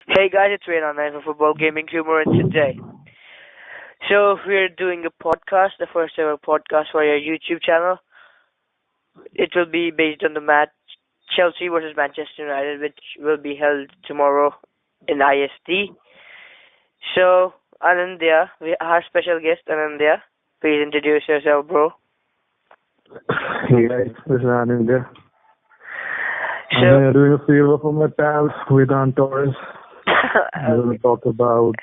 Hey guys, it's Rain online for Football Gaming Humor and today. So we're doing a podcast, the first ever podcast for your YouTube channel. It will be based on the match Chelsea versus Manchester United, which will be held tomorrow in IST. So Anindya, our special guest Anindya, please introduce yourself, bro. Hey guys, this is Anindya. So I'm doing a favor for my pal Vedant Torres. We're going to talk about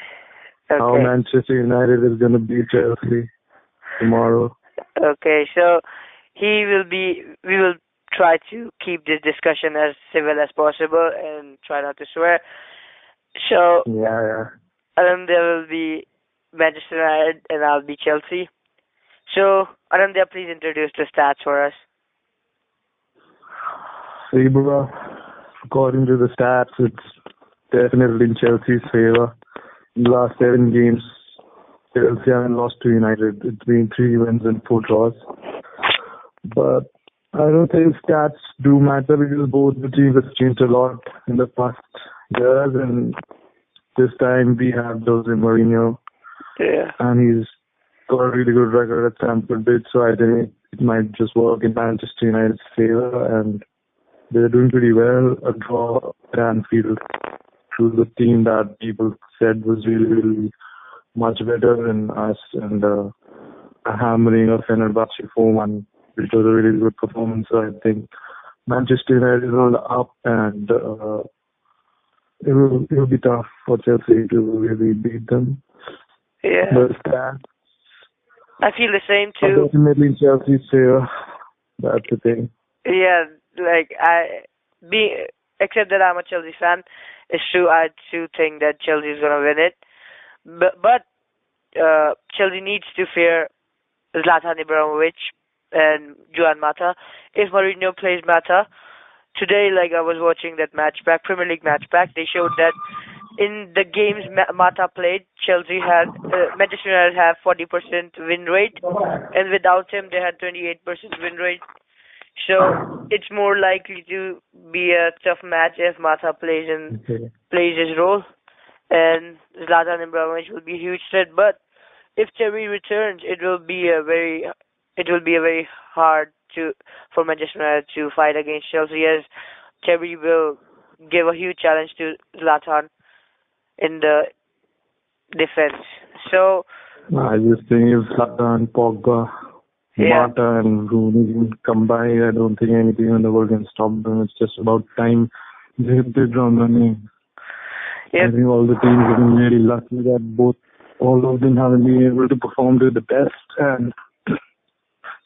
how okay, Manchester United is going to beat Chelsea tomorrow. okay. So we will try to keep this discussion as civil as possible and try not to swear. So Yeah. Anindya will be Manchester United and I'll be Chelsea. So, Anindya, please introduce the stats for us. See, bro, according to the stats, it's definitely in Chelsea's favor. In the last 7 games, Chelsea haven't lost to United. It's been 3 wins and 4 draws. But I don't think stats do matter because both the teams have changed a lot in the past years, and this time we have Jose Mourinho, Yeah. and he's got a really good record at Stamford Bridge, so I think it might just work in Manchester United's favor, and they're doing pretty well. A draw at Anfield to the team that people said was really much better than us, and a hammering of Fenerbahce 4-1, which was a really good performance. So I think Manchester United is on the up, and it will be tough for Chelsea to really beat them. Yeah. But stats I feel the same are too. definitely in Chelsea's favor. That's the thing. Yeah, like be except that I'm a Chelsea fan, it's true. I too think that Chelsea is gonna win it, but Chelsea needs to fear Zlatan Ibrahimovic and Juan Mata. If Mourinho plays Mata today, like I was watching that match back, Premier League match back, they showed that in the games Mata played, Chelsea had Manchester United have 40% win rate, and without him they had 28% win rate. So it's more likely to be a tough match if Mata Okay. plays his role, and Zlatan Ibrahimovic will be a huge threat. But if Terry returns, it will be a very hard to for Manchester United to fight against Chelsea, as Terry will give a huge challenge to Zlatan in the defense. So I just think if Zlatan, Pogba, yeah, Mata and Rooney can combine, I don't think anything in the world can stop them. It's just about time they hit the ground running. yeah, I think all the teams have been really lucky that all of them haven't been able to perform to the best, and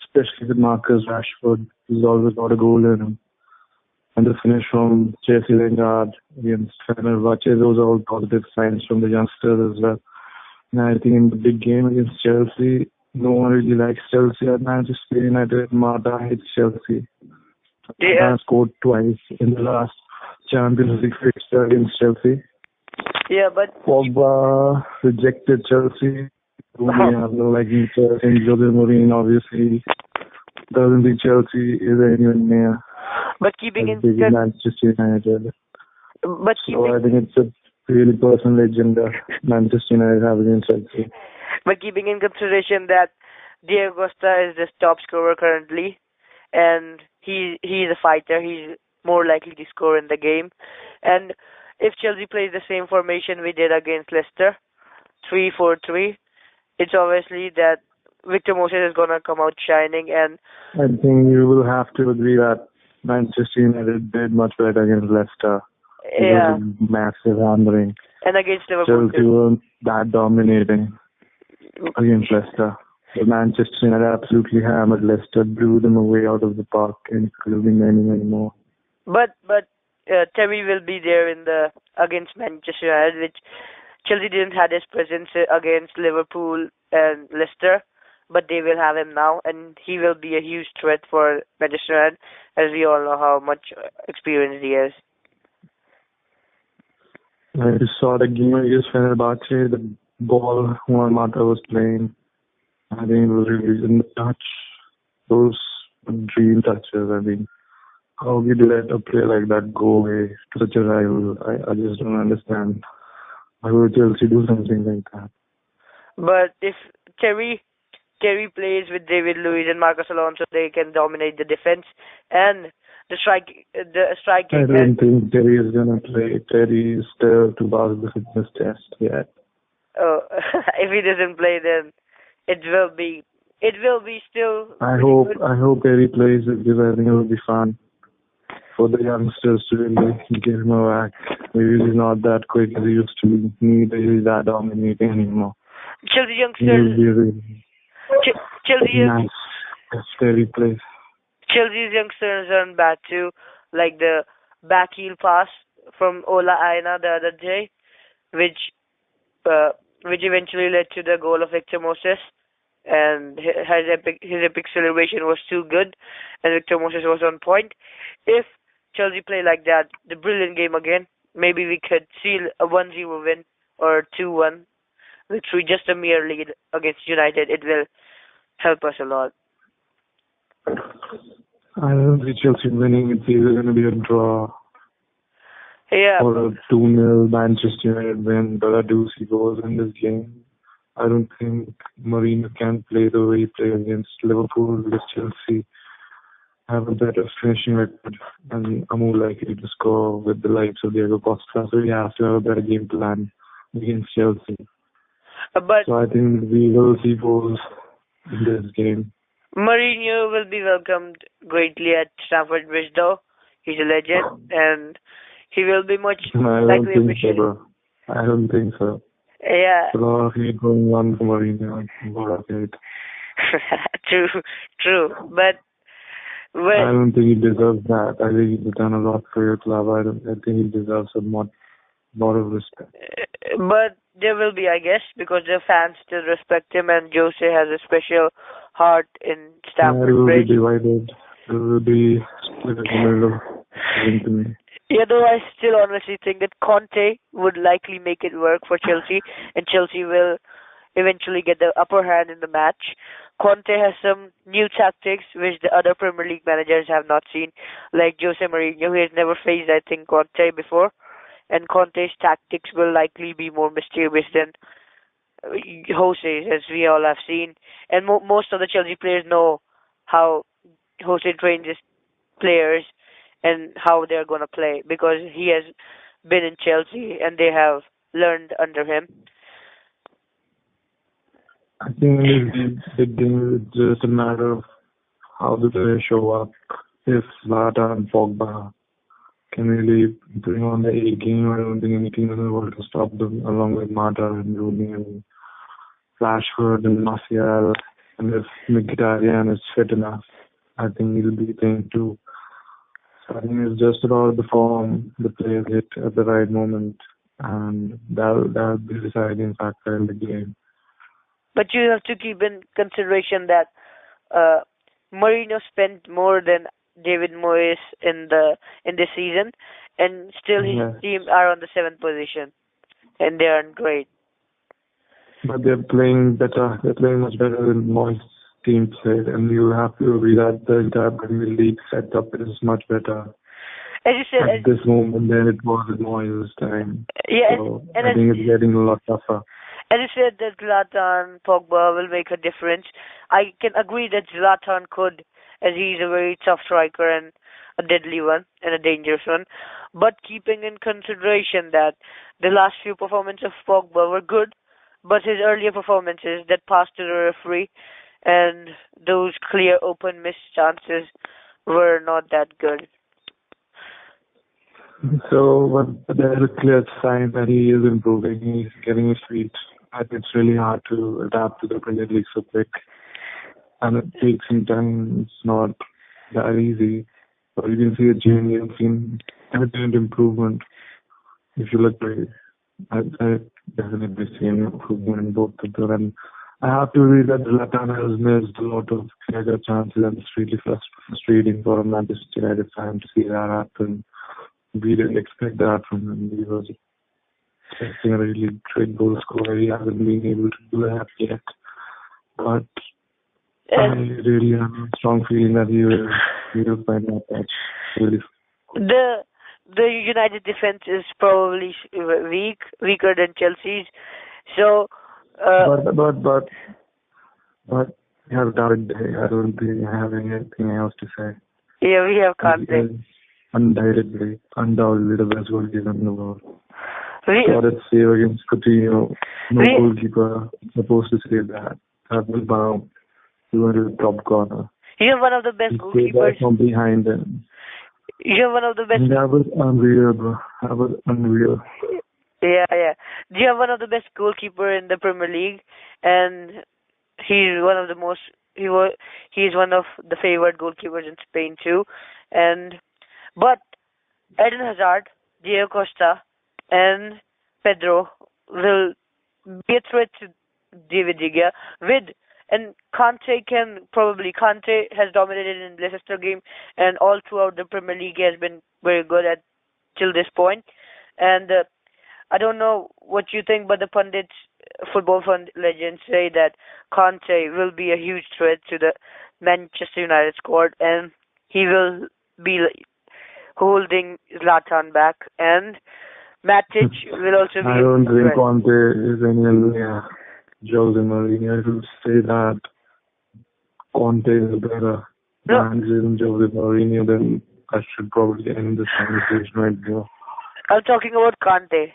especially with Marcus Rashford, he's always got a goal in him. And the finish from Jesse Lingard against Fenerbahce, those are all positive signs from the youngsters as well. And I think in the big game against Chelsea, no one really likes Chelsea at Manchester United. Mata hates Chelsea. yeah, Mata scored twice in the last Champions League fixture against Chelsea. yeah. But Pogba rejected Chelsea. We have no liking for Chelsea. Jose Mourinho obviously doesn't think Chelsea is anywhere near but keeping as in big as Manchester United. but So I keeping think it's a really personal agenda Manchester United have against Chelsea. but keeping in consideration that Diego Costa is the top scorer currently, and he's a fighter. He's more likely to score in the game. And if Chelsea plays the same formation we did against Leicester, 3-4-3, it's obviously that Victor Moses is gonna come out shining. And I think you will have to agree that Manchester United did much better against Leicester. It yeah, was a massive hammering. and against Liverpool Chelsea too. weren't that dominating against Leicester. But Manchester United absolutely hammered Leicester, blew them away out of the park, and it could have been many more. But Terry will be there in the against Manchester United, which Chelsea didn't have his presence against Liverpool and Leicester, but they will have him now, and he will be a huge threat for Manchester United, as we all know how much experience he has. I just saw the game against Fenerbahce, the ball Juan Mata was playing. I think it was really in the touch. Those were dream touches. I mean, How did you let a player like that go away to such a rival? I just don't understand. Why would Chelsea do something like that? But if Terry Terry plays with David Luiz and Marcos Alonso, they can dominate the defense and the I striking. don't think Terry is gonna play. Terry is still to pass the fitness test yet. Oh, if he doesn't play, then it will be still I pretty hope good. I hope Terry plays it because I think it will be fun for the youngsters to really give him a whack. Maybe he's not that quick as he used to be. Neither is that dominating anymore. Chelsea He'll youngsters, be really Ch- Chelsea young- nice if Terry plays. Chelsea's youngsters aren't bad too, like the back heel pass from Ola Aina the other day, which uh, which eventually led to the goal of Victor Moses. And his epic celebration was too good, and Victor Moses was on point. If Chelsea play like that, the brilliant game again, maybe we could seal a 1-0 win or 2-1 through just a mere lead against United. It will help us a lot. I don't see Chelsea winning. It's either going to be a draw Yeah, or a 2-0 Manchester United win. But I do see goals in this game. I don't think Mourinho can play the way he played against Liverpool because Chelsea have a better finishing record and are more likely to score with the likes of Diego Costa. So he has to have a better game plan against Chelsea. but So I think we will see goals in this game. Mourinho will be welcomed greatly at Stamford Bridge, though. He's a legend, and he will be much I don't likely think so, appreciated. bro. I don't think so. Yeah, A lot of hate going on for Mourinho. A lot of hate. true, true. But I well, don't think he deserves that. I think he's done a lot for your club. I think he deserves a lot of respect. but there will be, I guess, because the fans still respect him, and Jose has a special heart in Yeah, it Stamford will be Bridge. divided. It will be split in the middle, according to me. Yeah, though I still honestly think that Conte would likely make it work for Chelsea, and Chelsea will eventually get the upper hand in the match. Conte has some new tactics which the other Premier League managers have not seen, like Jose Mourinho, who has never faced, I think, Conte before. And Conte's tactics will likely be more mysterious than Jose's, as we all have seen. And most of the Chelsea players know how Jose trains his players and how they're going to play because he has been in Chelsea and they have learned under him. I think in this big game, it's just a matter of how the players show up. If Zlatan and Pogba can really bring on the A game, I don't think any team in the world can stop them, along with Mata and Rooney and Rashford and Martial. And if Mkhitaryan is fit enough, I think he'll be playing too. So I think it's just about the form the players hit at the right moment, and that'll be the deciding factor in the game. But you have to keep in consideration that uh, Mourinho spent more than David Moyes in this season, and still his Yeah. team are on the seventh position, and they aren't great. But they're playing better. They're playing much better than Moyes' team played, and you have to agree that the entire Premier League setup is much better As you said, at this moment than it was at Moyes' time. yeah, So and I think it's getting a lot tougher. as you said that Zlatan Pogba will make a difference. I can agree that Zlatan could, as he's a very tough striker and a deadly one and a dangerous one. But keeping in consideration that the last few performances of Pogba were good, but his earlier performances that passed to the referee and those clear open missed chances were not that good. So, but there's a clear sign that he is improving. He's getting his feet. And it's really hard to adapt to the Premier League so quick, and it takes some time. It's not that easy. But you can see a change. You can see evident improvement. If you look at it, I definitely see an improvement in both of them. And I have to agree that Zlatan has missed a lot of clear chances, and it's really frustrating for a Manchester United fan to see that happen. We didn't expect that from him. He was expecting a really great goal scorer. He hasn't been able to do that yet. But I And really have a strong feeling that he will You'll find that that's really The the United defense is probably weaker than Chelsea's. So, uh, but you have David Day. I don't think I have anything else to say. yeah, we have He Kante. is undoubtedly the best goalkeeper in the world. We Got it save against Coutinho. No we goalkeeper supposed to save that. That was bound. He went to the top corner. you have one of the best He saved that goalkeepers. from behind him. You have one of the best. And that was unreal, bro. That was unreal. Yeah, yeah. You have one of the best goalkeeper in the Premier League, and he's one of the most. He's one of the favored goalkeepers in Spain too, and but Eden Hazard, Diego Costa, and Pedro will be a threat to David De Gea with and Kante has dominated in Leicester game and all throughout the Premier League he has been very good at till this point. And I don't know what you think, but the pundits, football fund legends say that Kante will be a huge threat to the Manchester United squad, and he will be holding Zlatan back, and Matic will also be I a don't threat. think Conte is any Jose Mourinho. I would say that Conte is better No, manager than Jose Mourinho. Then I should probably end this conversation right here. I'm talking about Kante,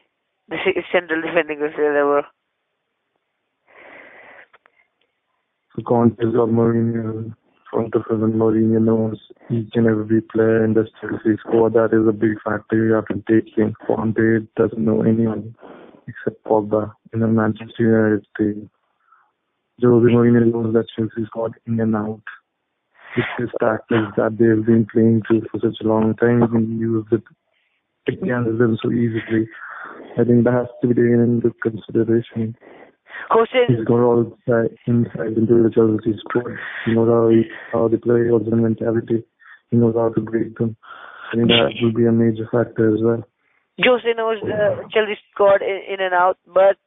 the central defending midfielder. So Conte's got Mourinho in front of him, and Mourinho knows each and every player in the Chelsea squad. That is a big factor you have to take in. Conte doesn't know anyone except Pogba in the Manchester United team. Jose Mourinho knows that Chelsea squad in and out. It's his tactics that they've been playing through for such a long time. He can use it against them so easily. I think that has to be taken into consideration. He's got all insight into the Chelsea squad. He knows how they play, what's their mentality. He knows how to break them. I think that will be a major factor as well. Jose knows the Chelsea squad in and out, but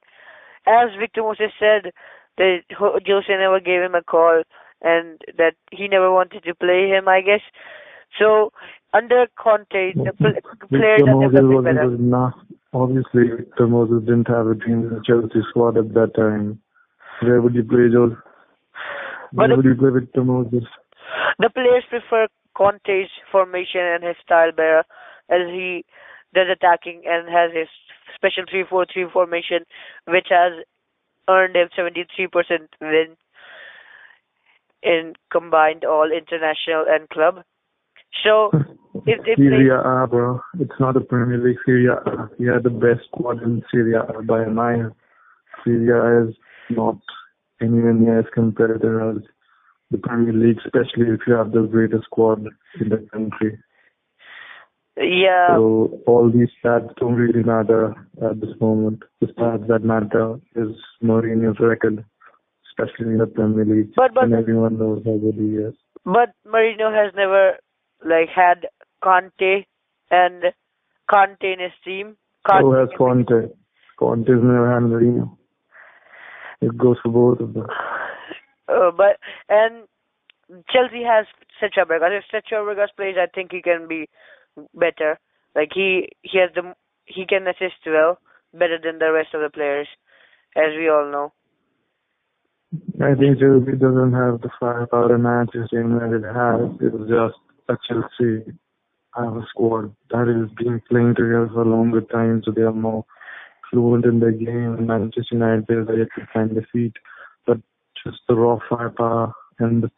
as Victor Moses said, that Jose never gave him a call and that he never wanted to play him, I guess. So under Conte, the players Victor are Moses developing wasn't better. good enough. Obviously, Victor Moses didn't have a team in the Chelsea squad at that time. Where would you play, Joel? But Where would you play Victor Moses? the players prefer Conte's formation and his style better, as he does attacking and has his special 3-4-3 formation, which has earned him 73% win in combined all international and club. So if they play, Serie A, bro. It's not a Premier League. Serie A. We are the best squad in Serie A by a mile. Serie A is not anywhere near as competitive as the Premier League, especially if you have the greatest squad in the country. yeah, So all these stats don't really matter at this moment. The stats that matter is Mourinho's record, especially in the Premier League, but and everyone knows how good he is. but Mourinho has never had Conte and Conte in his team. So has Conte. Conte's never had Mourinho. It goes for both of them. But and Chelsea has Sergio Fabregas. If Sergio Fabregas plays, I think he can be better. Like he can assist well, better than the rest of the players, as we all know. I think Chelsea doesn't have the firepower Manchester United has. It's just a Chelsea have a squad that is been playing together for a longer time, so they are more fluent in their game. And Manchester United players are yet to find their feet. But just the raw firepower and the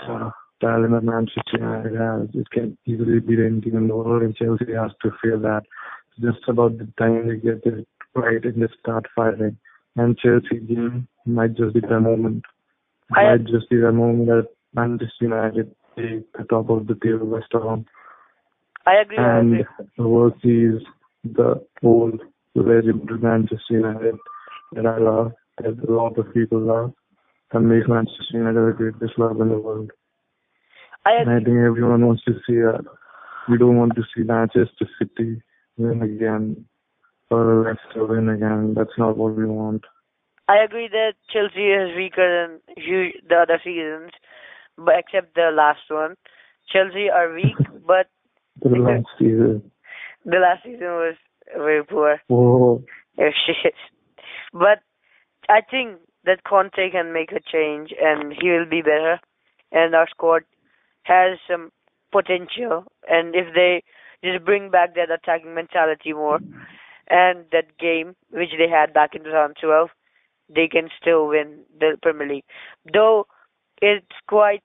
talent that Manchester United has, it can easily beat any team in the world, and Chelsea has to feel that. It's just about the time they get it right and they start firing. And Chelsea game might just be the moment. Might just be the moment that Manchester United take the top of the table by storm. I agree. And the world sees the old legendary Manchester United that I love, that a lot of people love, and makes Manchester United the greatest club in the world. And I think everyone wants to see that. We don't want to see Manchester City win again or Leicester win again. That's not what we want. I agree that Chelsea is weaker than the other seasons, but except the last one. Chelsea are weak, but The last season. the last season was very poor. Oh, Oh, shit. But I think that Conte can make a change and he will be better. And our squad has some potential. And if they just bring back that attacking mentality more and that game which they had back in 2012, they can still win the Premier League. Though it's quite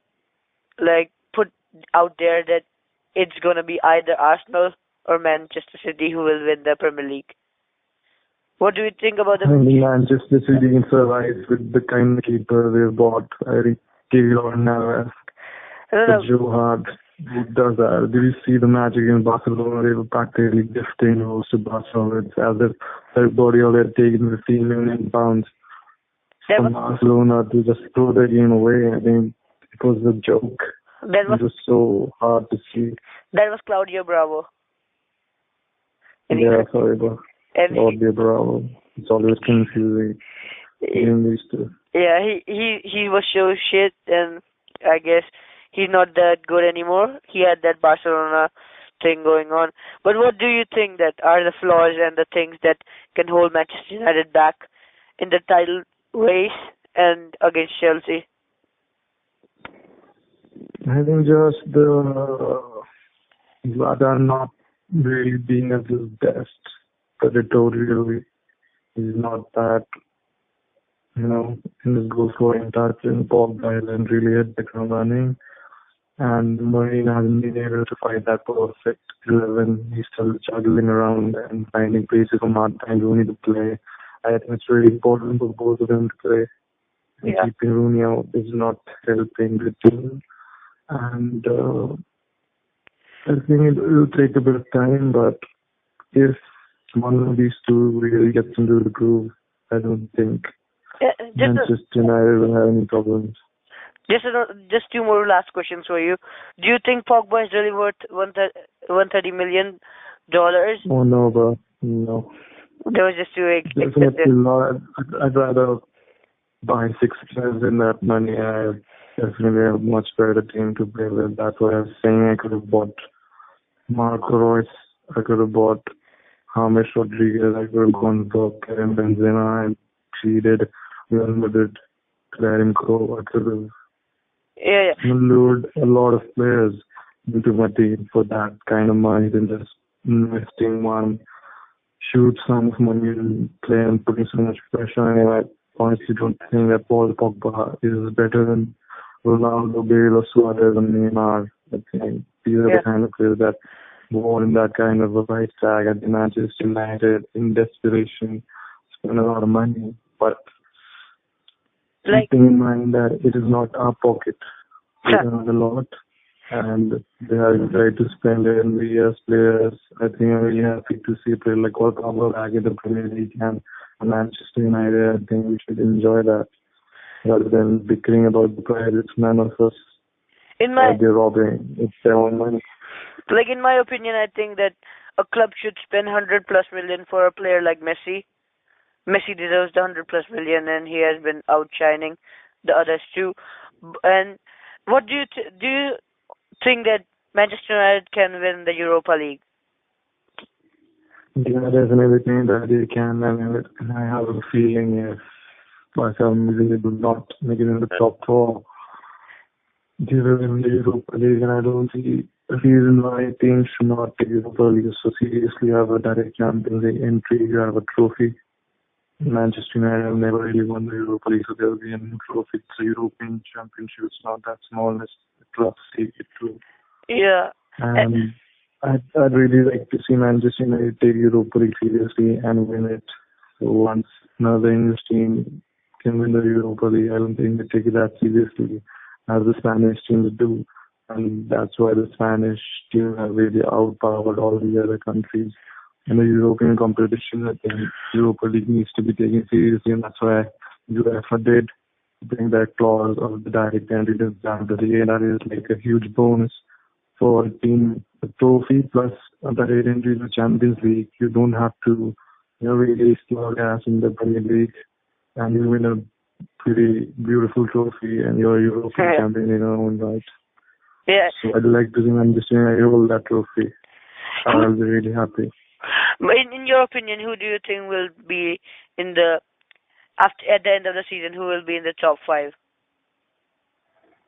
like put out there that it's gonna be either Arsenal or Manchester City who will win the Premier League. What do you think about I the? mean, Manchester City can survive with the kind of keeper they've bought. I think Keylor Navas, I don't the know. Joe Hart, who does that. Did you see the magic in Barcelona? They were practically gifting those to Barcelona. It's as if everybody already taken £15 million That from was Barcelona to just throw the game away. I think it was a joke. that was It was so hard to see. that was Claudio Bravo, and Yeah, sorry, but and Claudio Bravo. It's always confusing between these two. yeah, he was so shit, and I guess he's not that good anymore. He had that Barcelona thing going on. But what do you think that are the flaws and the things that can hold Manchester United back in the title race and against Chelsea? I think just the Zlatan not really being at his best territorially. He's not that, in his goal scoring touch and Pogba hasn't really hit the ground running. And Marine hasn't been able to find that perfect 11. He's still juggling around and finding places for Martin and Rooney to play. I think it's really important for both of them to play. And Yeah. keeping Rooney out is not helping the team. And I think it will take a bit of time, but if one of these two really gets into the groove, I don't think Manchester United will have any problems. Just two more last questions for you. Do you think Pogba is really worth $130 million? Oh no, bro, no. That was just too Definitely expensive. not. I'd rather buy 6 players in that money. I definitely have a much better team to play with. That's what I was saying. I could have bought Marco Reus. I could have bought James Rodriguez. I could have gone for Karim Benzema and cheated Real Madrid, let him go. I could have Yeah, yeah. lured a lot of players into my team for that kind of money than just investing one huge sum of money and play and putting so much pressure on him. I honestly don't think that Paul Pogba is better than Ronaldo, Bale, or Suarez and Neymar. I think these are the kind of players that were in that kind of a price tag at the Manchester United in desperation, spend a lot of money, but keeping in mind that it is not our pocket. We earn a lot, and they are ready to spend it in the as players. I think I'm really happy to see a player like Paul Pogba back in the Premier League and Manchester United. I think we should enjoy that rather than bickering about the price. It's none of us. They're robbing. It's their own money. Like in my opinion, I think that a club should spend 100+ million for a player like Messi. Messi deserves the 100+ million, and he has been outshining the others too. And what do you think that Manchester United can win the Europa League? Yeah, definitely think that they can. And I have a feeling if by some reason they do not make it in the top four, they will win the Europa League. And I don't see a reason why teams should not take Europa League so seriously. You have a direct Champions League entry, you have a trophy. Manchester United have never really won the Europa League, so there will be a new trophy. It's a European Championship. It's not that small as the clubs take it to. Yeah. And I'd really like to see Manchester United take Europa League seriously and win it. So once another English team can win the Europa League, I don't think they take it that seriously as the Spanish teams do. And that's why the Spanish team have really outpowered all the other countries. In the European competition, I think Europa League needs to be taken seriously, and that's why UEFA did bring that clause of the direct entry to Champions League. That is like a huge bonus for a team, a trophy plus a direct entry to Champions League. You don't have to, really slog ass in the Premier League, and you win a pretty beautiful trophy, and you're a European champion in your own right. Yeah. So I'd like to see Manchester United hold that trophy. I'll be really happy. But in your opinion, who do you think will be in the after at the end of the season? Who will be in the top five?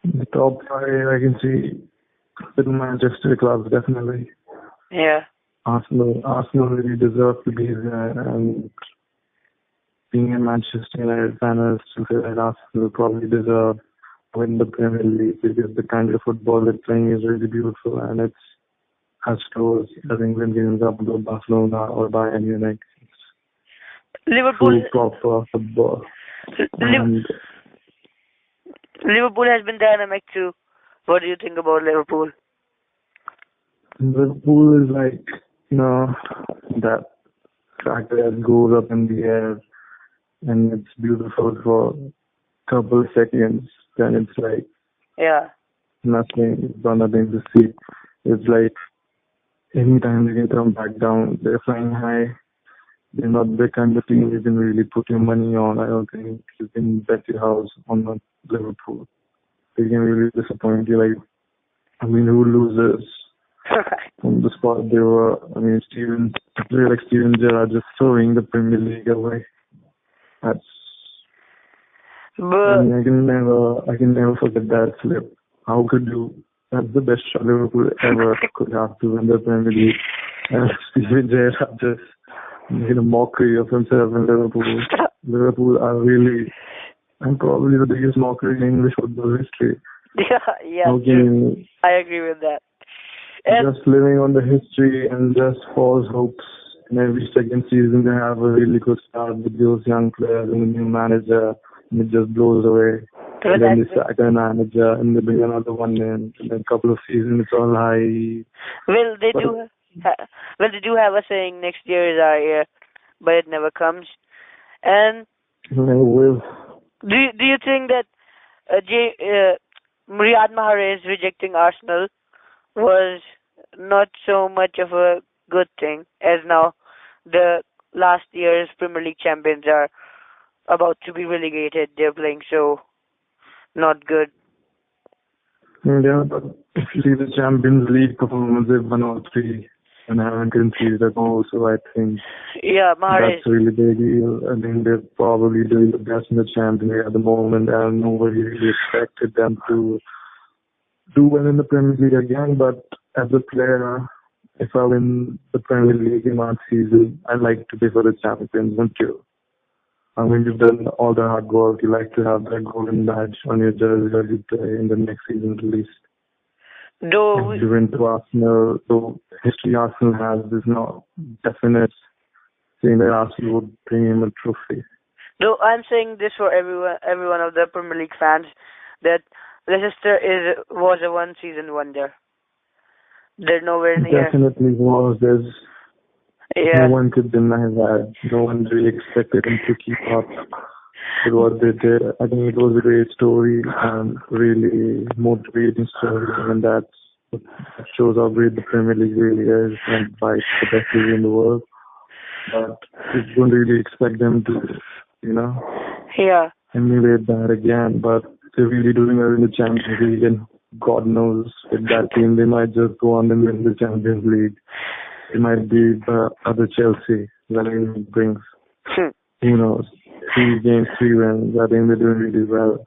The top five, I can see the Manchester clubs definitely. Yeah. Arsenal really deserve to be there, and being a Manchester United fan, I still feel that Arsenal probably deserve to win the Premier League because the kind of football they're playing is really beautiful, and it's as close as England games up to Barcelona or Bayern Munich. Liverpool. True proper football. Liv- And Liverpool has been dynamic too. What do you think about Liverpool? Liverpool is like, that cracker that goes up in the air and it's beautiful for a couple of seconds. Then it's like Yeah. nothing, it's got nothing to see. It's like anytime they can come back down, they're flying high. They're not the kind of team you can really put your money on. I don't think you can bet your house on Liverpool. They can really disappoint you. Like, who loses? From the spot they were, a player like Steven Gerrard just throwing the Premier League away. That's, But I can never forget that slip. How could you? That's the best shot Liverpool ever could have to win the Premier League. And Steven Gerrard just made a mockery of himself in Liverpool. Liverpool are really, and probably the biggest mockery in English football history. yeah, How true. can I agree with that. And just living on the history and just false hopes. In every second season, they have a really good start with those young players and a new manager, and it just blows away. And then they sack a manager, and they bring another one in, and then a couple of seasons, it's all high. well, they But do. Well, they do have a saying, "Next year is our year," but it never comes. And it never will. do you think that Riyad Mahrez rejecting Arsenal was not so much of a good thing, as now the last year's Premier League champions are about to be relegated. They're playing so not good. Yeah, but if you see the Champions League performance, they've won all three and haven't conceded a goal, so I think Yeah, Mahrez. that's really big deal. I think they're probably doing the best in the Champions League at the moment, and nobody really expected them to do well in the Premier League again. But as a player, if I win the Premier League in one season, I like to be for the champions, don't you? You've done all the hard work. You like to have that golden badge on your jersey as you play in the next season at least. Though, If you win to Arsenal, so history Arsenal has is not definite saying that Arsenal would bring him a trophy. though I'm saying this for every one of the Premier League fans, that Leicester was a one season wonder. They're nowhere near. Definitely was. No Yeah. one could deny that. No one really expected him to keep up with what they did. I think it was a great story and really motivating story, and that shows how great the Premier League really is and why it's the best league in the world. But we don't really expect them to, Yeah. emulate that again. But they're really doing well in the Champions League, and God knows with that team they might just go on and win the Champions League. It might be the other Chelsea that it brings. Who knows? 3 games, 3 wins. I think they're doing really well.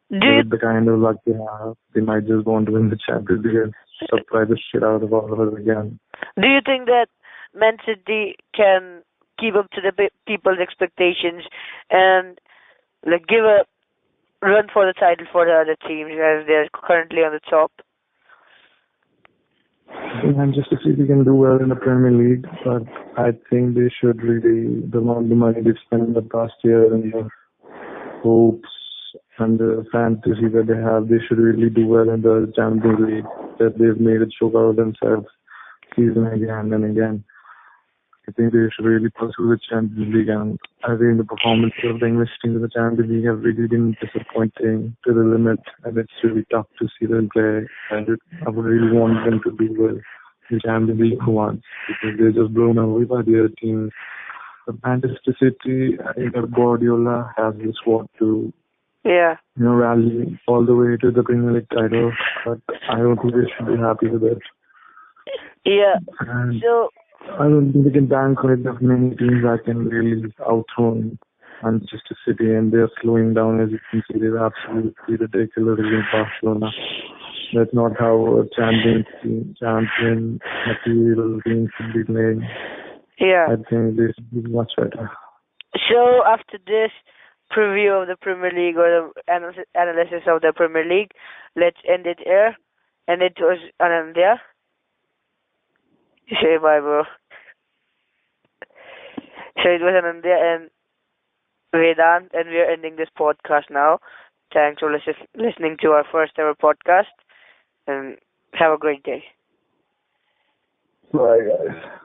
With the kind of luck they have, they might just want to win the Champions League and surprise the shit out of all of us again. Do you think that Man City can keep up to the people's expectations and give a run for the title for the other teams as they're currently on the top? Manchester City can do well in the Premier League, but I think they should really, the amount of money they've spent in the past year and the hopes and the fantasy that they should really do well in the Champions League, that they've made it show out of themselves season again and again. I think they should really pursue the Champions League, and I think the performances of the English team in the Champions League have really been disappointing to the limit, and it's really tough to see them play. And I would really want them to do well in the Champions League for once, because they're just blown away by the other teams. But Manchester City, I think that Guardiola has the squad to Yeah. rally all the way to the Premier League title. But I don't think they should be happy with it. Yeah. And So, I don't think they can bank on it. There's many teams that can really outthrone Manchester City, and they're slowing down. As you can see, they're absolutely ridiculous against Barcelona. That's not how a champion material team should be playing. yeah. I think they should be much better. So, after this preview of the Premier League or the analysis of the Premier League, let's end it here. And it was Anindya. Say bye, bro. So, it was Anindya and Vedant, and we are ending this podcast now. Thanks for listening to our first ever podcast, and have a great day. Bye, guys.